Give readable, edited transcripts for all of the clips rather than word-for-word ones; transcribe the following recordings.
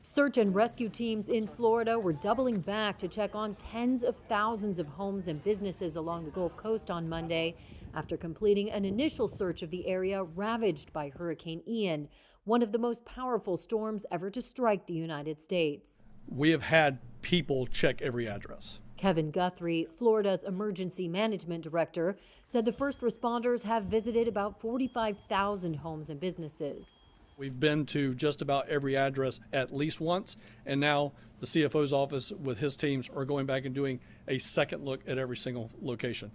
Search and rescue teams in Florida were doubling back to check on tens of thousands of homes and businesses along the Gulf Coast on Monday after completing an initial search of the area ravaged by Hurricane Ian, one of the most powerful storms ever to strike the United States. We have had people check every address. Kevin Guthrie, Florida's emergency management director, said the first responders have visited about 45,000 homes and businesses. We've been to just about every address at least once, and now the CFO's office with his teams are going back and doing a second look at every single location.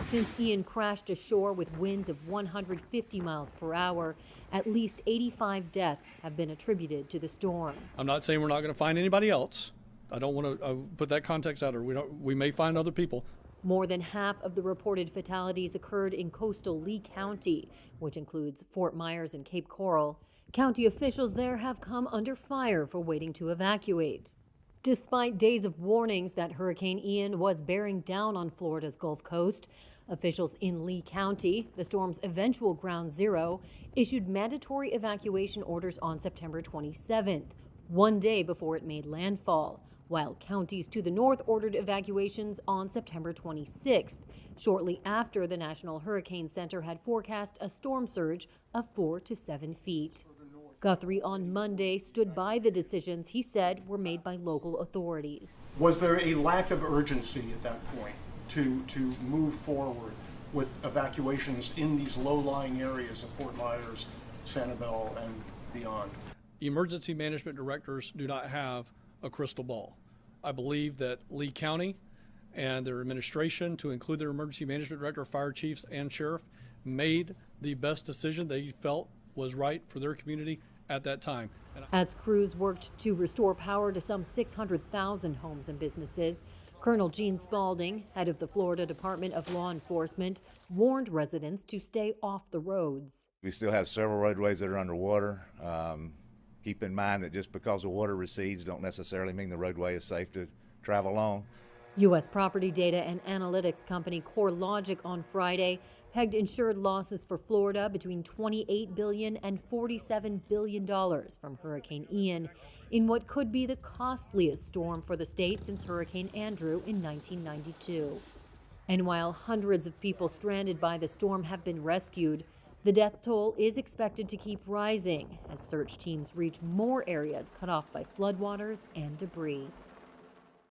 Since Ian crashed ashore with winds of 150 miles per hour, at least 85 deaths have been attributed to the storm. I'm not saying we're not going to find anybody else. I don't want to put that context out there. We may find other people. More than half of the reported fatalities occurred in coastal Lee County, which includes Fort Myers and Cape Coral. County officials there have come under fire for waiting to evacuate. Despite days of warnings that Hurricane Ian was bearing down on Florida's Gulf Coast, officials in Lee County, the storm's eventual ground zero, issued mandatory evacuation orders on September 27th, one day before it made landfall, while counties to the north ordered evacuations on September 26th, shortly after the National Hurricane Center had forecast a storm surge of 4 to 7 feet. Guthrie on Monday stood by the decisions he said were made by local authorities. Was there a lack of urgency at that point to move forward with evacuations in these low-lying areas of Fort Myers, Sanibel, and beyond? Emergency management directors do not have a crystal ball. I believe that Lee County and their administration, to include their emergency management director, fire chiefs, and sheriff, made the best decision they felt was right for their community at that time. As crews worked to restore power to some 600,000 homes and businesses, Colonel Gene Spalding, head of the Florida Department of Law Enforcement, warned residents to stay off the roads. We still have several roadways that are underwater. Keep in mind that just because the water recedes don't necessarily mean the roadway is safe to travel on. U.S. property data and analytics company CoreLogic on Friday pegged insured losses for Florida between $28 billion and $47 billion from Hurricane Ian in what could be the costliest storm for the state since Hurricane Andrew in 1992. And while hundreds of people stranded by the storm have been rescued, the death toll is expected to keep rising as search teams reach more areas cut off by floodwaters and debris.